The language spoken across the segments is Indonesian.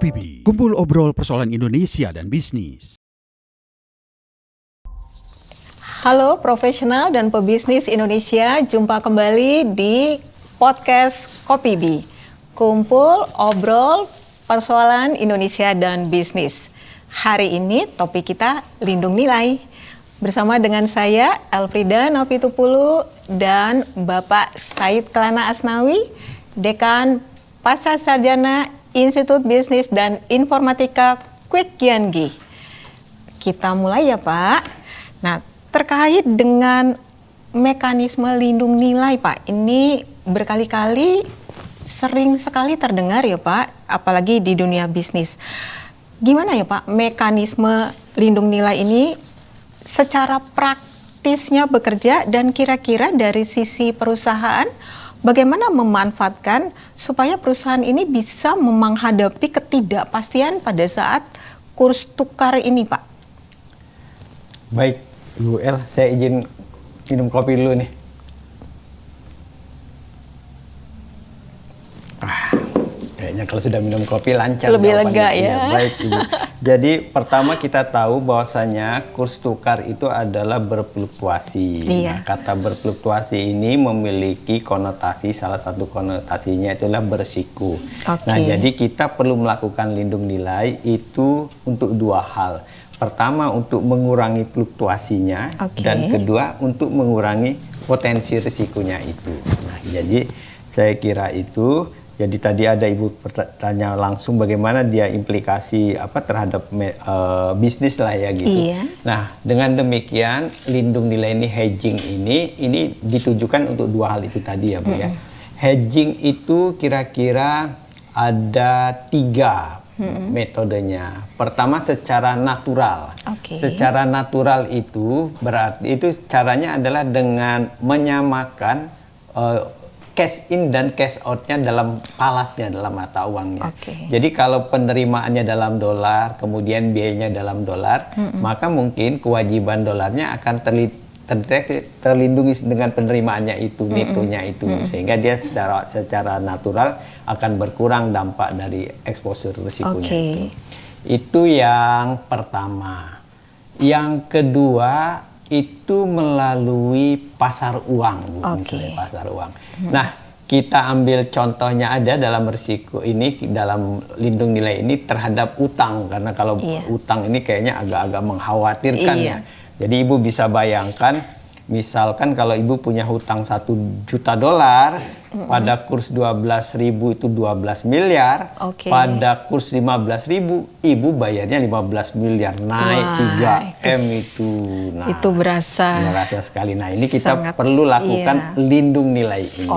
Kopi B, kumpul obrol persoalan Indonesia dan bisnis. Halo profesional dan pebisnis Indonesia, jumpa kembali di podcast Kopi B, kumpul obrol persoalan Indonesia dan bisnis. Hari ini topik kita lindung nilai. Bersama dengan saya Elfrida Novitupulu dan Bapak Said Kelana Asnawi, Dekan Pasca Sarjana Institut Bisnis dan Informatika Kwek Kian-gi. Kita mulai ya Pak. Nah, terkait dengan mekanisme lindung nilai Pak, ini berkali-kali sering sekali terdengar ya Pak, apalagi di dunia bisnis. Gimana ya Pak mekanisme lindung nilai ini secara praktisnya bekerja, dan kira-kira dari sisi perusahaan bagaimana memanfaatkan supaya perusahaan ini bisa menghadapi ketidakpastian pada saat kurs tukar ini, Pak? Baik, Bu El, saya izin minum kopi dulu nih. Kayaknya kalau sudah minum kopi lancar. Lebih lega ya. Baik, Ibu. Jadi pertama kita tahu bahwasanya kurs tukar itu adalah berfluktuasi. Iya. Nah, kata berfluktuasi ini memiliki konotasi, salah satu konotasinya itulah berisiko. Oke. Nah, jadi kita perlu melakukan lindung nilai itu untuk dua hal. Pertama untuk mengurangi fluktuasinya, dan kedua untuk mengurangi potensi risikonya itu. Nah, jadi saya kira itu. Jadi tadi ada Ibu bertanya langsung bagaimana dia implikasi terhadap bisnis lah ya gitu. Iya. Nah, dengan demikian lindung nilai ini, hedging ini ditujukan untuk dua hal itu tadi ya Bu ya. Hedging itu kira-kira ada 3 metodenya. Pertama secara natural. Secara natural itu berarti itu caranya adalah dengan menyamakan cash in dan cash out-nya dalam palasnya, dalam mata uangnya. Jadi kalau penerimaannya dalam dolar, kemudian biayanya dalam dolar, maka mungkin kewajiban dolarnya akan terlindungi dengan penerimaannya itu, netonya itu, sehingga dia secara natural akan berkurang dampak dari exposure risikonya itu. Itu yang pertama. Yang kedua itu melalui pasar uang, misalnya pasar uang. Nah, kita ambil contohnya ada dalam risiko ini, dalam lindung nilai ini terhadap utang, karena kalau utang ini kayaknya agak-agak mengkhawatirkan ya. Jadi Ibu bisa bayangkan, misalkan kalau Ibu punya hutang 1 juta dolar, pada kurs 12.000 itu 12 miliar, pada kurs 15.000 Ibu bayarnya 15 miliar, naik 3M itu. Nah, itu berasa sekali. Nah, ini kita perlu lakukan lindung nilai ini.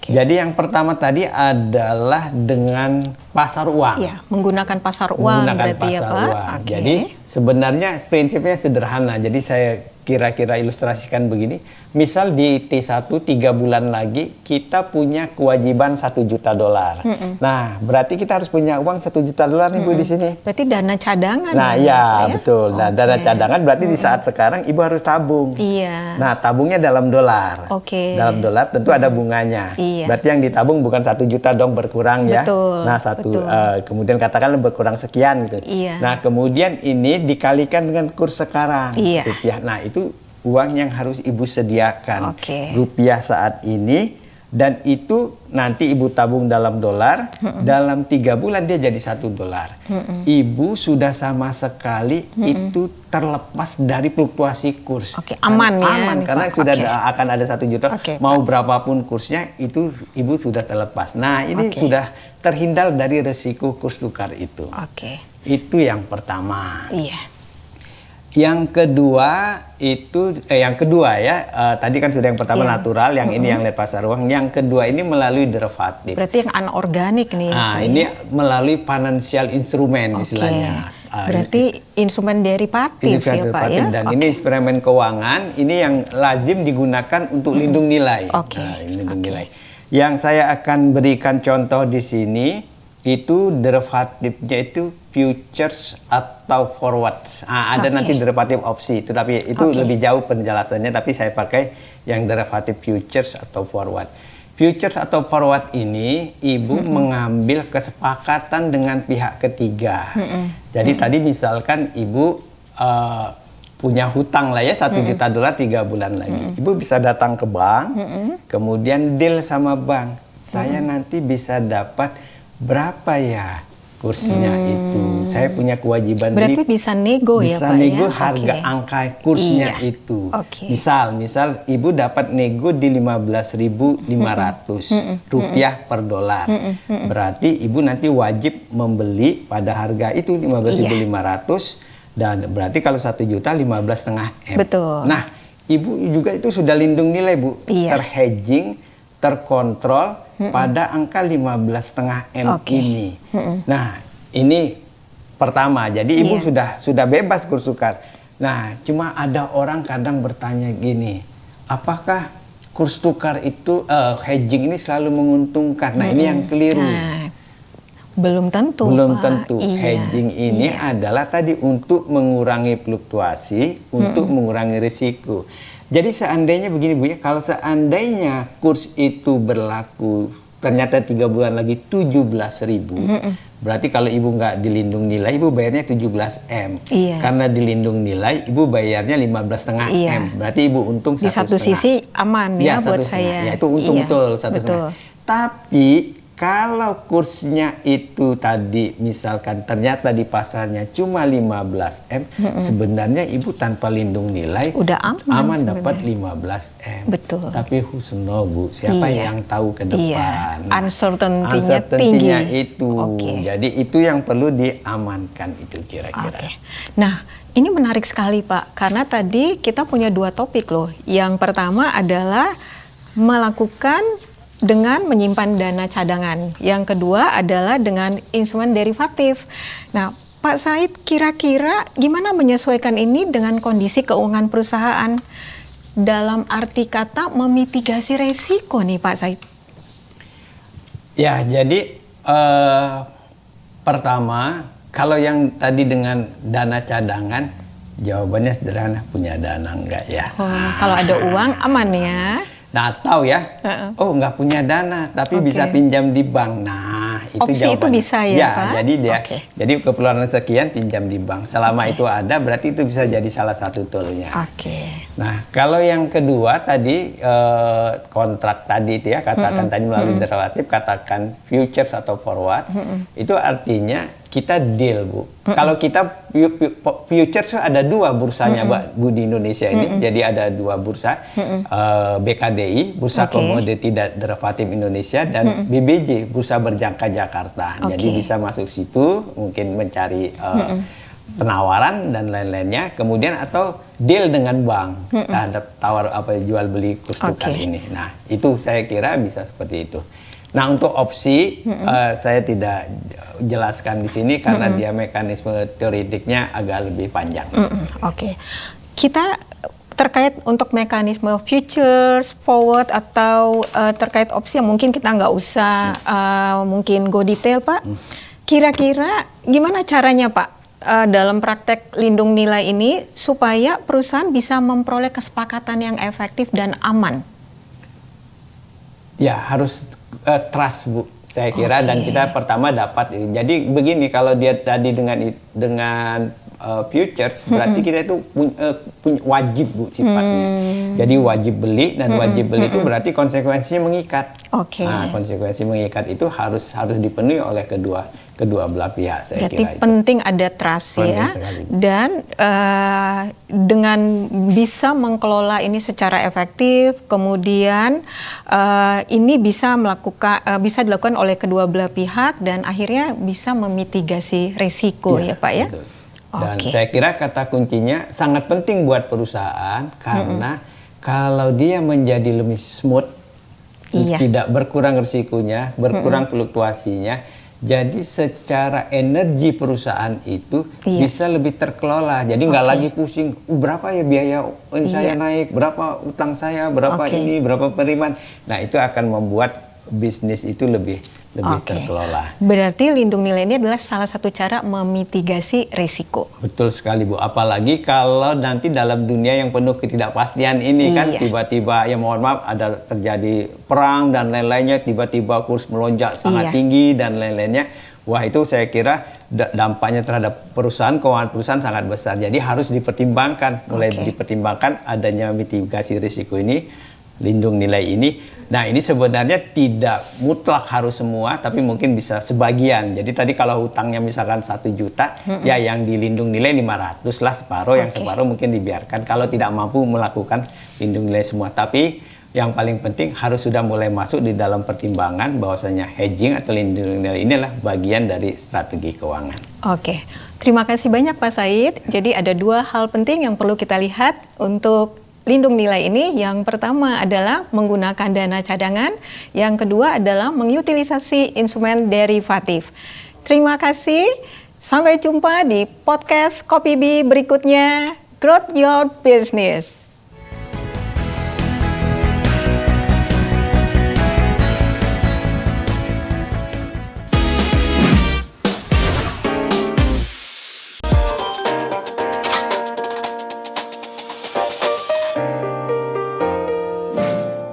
Jadi yang pertama tadi adalah dengan pasar uang. Iya, menggunakan pasar uang berarti ya Pak. Jadi sebenarnya prinsipnya sederhana. Jadi saya kira-kira ilustrasikan begini. Misal di T1 3 bulan lagi kita punya kewajiban 1 juta dolar. Nah, berarti kita harus punya uang 1 juta dolar nih Bu di sini. Berarti dana cadangan. Nah, ya betul. Nah, dana cadangan berarti di saat sekarang Ibu harus tabung. Iya. Nah, tabungnya dalam dolar. Dalam dolar tentu ada bunganya. Berarti yang ditabung bukan 1 juta dong, berkurang ya. Betul. Nah, kemudian katakanlah berkurang sekian gitu. Nah, kemudian ini dikalikan dengan kurs sekarang rupiah. Nah, itu uang yang harus Ibu sediakan rupiah saat ini, dan itu nanti Ibu tabung dalam dolar, dalam 3 bulan dia jadi 1 dolar. Ibu sudah sama sekali itu terlepas dari fluktuasi kurs. Aman karena Pak. Sudah akan ada 1 juta, mau berapapun kursnya itu Ibu sudah terlepas. Nah, ini sudah terhindar dari resiko kurs tukar itu. Itu yang pertama. Yang kedua itu tadi kan sudah yang pertama natural, yang ini yang lihat pasar uang. Yang kedua ini melalui derivatif. Berarti yang anorganik nih. Nah, ini melalui financial instrument istilahnya. Berarti instrumen derivatif ya Pak ya. Dan ini instrumen keuangan, ini yang lazim digunakan untuk lindung nilai. Lindung nilai. Yang saya akan berikan contoh di sini itu derivatifnya itu futures atau forwards. Ada nanti derivatif opsi, tapi itu lebih jauh penjelasannya, tapi saya pakai yang derivatif futures atau forward. futures atau forward ini Ibu mengambil kesepakatan dengan pihak ketiga. Jadi tadi misalkan Ibu punya hutang lah ya $1 juta 3 bulan lagi. Ibu bisa datang ke bank, kemudian deal sama bank. Saya nanti bisa dapat berapa ya kursnya itu. Saya punya kewajiban Berarti bisa nego ya bisa Pak nego ya? harga Oke. angka kursnya Iya. itu. Oke. Misal Ibu dapat nego di 15.500 rupiah per dolar. Berarti Ibu nanti wajib membeli pada harga itu 15.500 dan berarti kalau 1 juta 15,5 M. Betul. Nah, Ibu juga itu sudah lindung nilai Bu, Iya. terhedging, terkontrol pada angka 15,5 M Oke. ini. Nah, ini pertama. Jadi Ibu Iya. sudah bebas kurs tukar. Nah, cuma ada orang kadang bertanya gini, apakah kurs tukar itu hedging ini selalu menguntungkan? Nah, ini yang keliru. Nah, belum tentu Belum Pak. tentu. Iya. Hedging ini adalah tadi untuk mengurangi fluktuasi, untuk mengurangi risiko. Jadi seandainya begini Bu ya, kalau seandainya kurs itu berlaku ternyata 3 bulan lagi 17.000, berarti kalau Ibu nggak dilindung nilai, Ibu bayarnya 17 M. Iya. Karena dilindung nilai, Ibu bayarnya 15,5 Iya. M. Berarti Ibu untung Di satu 1,5. sisi aman ya, buat 1,5. saya. Ya, itu untung Iya, betul 1,5. betul. Tapi kalau kursnya itu tadi misalkan ternyata di pasarnya cuma 15 M, sebenarnya Ibu tanpa lindung nilai Udah aman dapat sebenarnya. 15 M. Betul. Tapi husno Bu, siapa Iya. yang tahu ke Iya. depan? Uncertainty-nya tinggi. itu. Oke. Jadi itu yang perlu diamankan itu kira-kira. Oke. Nah, ini menarik sekali Pak, karena tadi kita punya 2 topik loh. Yang pertama adalah melakukan dengan menyimpan dana cadangan. Yang kedua adalah dengan instrumen derivatif. Nah, Pak Said, kira-kira gimana menyesuaikan ini dengan kondisi keuangan perusahaan dalam arti kata memitigasi resiko nih Pak Said? Ya, jadi pertama, kalau yang tadi dengan dana cadangan, jawabannya sederhana, punya dana enggak ya? Oh, kalau ada uang aman ya. Nah, tahu ya, oh nggak punya dana, tapi Oke. bisa pinjam di bank. Nah, itu Opsi itu jawabannya. bisa ya, Pak? Jadi Oke. jadi keperluan sekian pinjam di bank. Selama itu ada, berarti itu bisa jadi salah satu toolnya. Oke. Nah, kalau yang kedua tadi kontrak tadi itu ya, katakan tadi melalui derivatif, katakan futures atau forward, itu artinya kita deal Bu. Kalau kita futures ada 2 bursanya Bu di Indonesia ini, jadi ada 2 bursa, BKDI, Bursa Oke. Komoditi Derivatif Indonesia, dan BBJ, Bursa Berjangka Jakarta. Jadi Oke. bisa masuk situ, mungkin mencari penawaran dan lain-lainnya, kemudian atau deal dengan bank terhadap tawar jual beli kurs tukar Oke. ini. Nah, itu saya kira bisa seperti itu. Nah, untuk opsi saya tidak jelaskan di sini karena dia mekanisme teoretiknya agak lebih panjang. Oke. Kita terkait untuk mekanisme futures, forward atau terkait opsi yang mungkin kita nggak usah mungkin go detail Pak. Kira-kira gimana caranya Pak dalam praktek lindung nilai ini supaya perusahaan bisa memperoleh kesepakatan yang efektif dan aman? Ya, harus trust Bu, saya kira. Oke. Dan kita pertama dapat. Jadi begini, kalau dia tadi dengan futures, berarti kita itu punya wajib Bu sifatnya. Jadi wajib beli, dan wajib beli itu berarti konsekuensinya mengikat. Oke. Nah, konsekuensi mengikat itu harus dipenuhi oleh kedua belah pihak, saya Berarti kira itu. penting ada trust Penting ya, sekali. dan dengan bisa mengelola ini secara efektif, kemudian ini bisa bisa dilakukan oleh kedua belah pihak dan akhirnya bisa memitigasi risiko ya Pak ya. Betul. Dan Oke. saya kira kata kuncinya sangat penting buat perusahaan karena kalau dia menjadi lebih smooth, Iya. tidak berkurang risikonya, berkurang fluktuasinya. Jadi secara energi perusahaan itu Iya. bisa lebih terkelola. Jadi nggak Oke. lagi pusing, berapa ya biaya saya Iya. naik, berapa utang saya, berapa Oke. ini, berapa penerimaan. Nah, itu akan membuat bisnis itu lebih lebih Oke. terkelola. Berarti lindung nilai ini adalah salah satu cara memitigasi risiko. Betul sekali Bu, apalagi kalau nanti dalam dunia yang penuh ketidakpastian ini kan Iya. tiba-tiba ya mohon maaf ada terjadi perang dan lain-lainnya, tiba-tiba kurs melonjak sangat Iya. tinggi dan lain-lainnya. Wah itu saya kira dampaknya terhadap keuangan perusahaan sangat besar. Jadi harus dipertimbangkan, mulai Oke. dipertimbangkan adanya mitigasi risiko ini, lindung nilai ini. Nah ini sebenarnya tidak mutlak harus semua, tapi mungkin bisa sebagian. Jadi tadi kalau hutangnya misalkan 1 juta, ya yang dilindung nilai 500 lah separuh, yang Oke. separuh mungkin dibiarkan. Kalau tidak mampu melakukan lindung nilai semua. Tapi yang paling penting harus sudah mulai masuk di dalam pertimbangan bahwasanya hedging atau lindung nilai ini adalah bagian dari strategi keuangan. Oke, terima kasih banyak Pak Said. Jadi ada 2 hal penting yang perlu kita lihat untuk lindung nilai ini. Yang pertama adalah menggunakan dana cadangan, yang kedua adalah mengutilisasi instrumen derivatif. Terima kasih, sampai jumpa di podcast Kopi B berikutnya. Growth Your Business.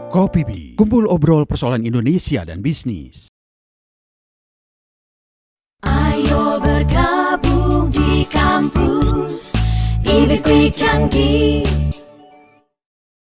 Kopi B, kumpul obrol persoalan Indonesia dan bisnis. Ayo bergabung di kampus IB Quick Yangki.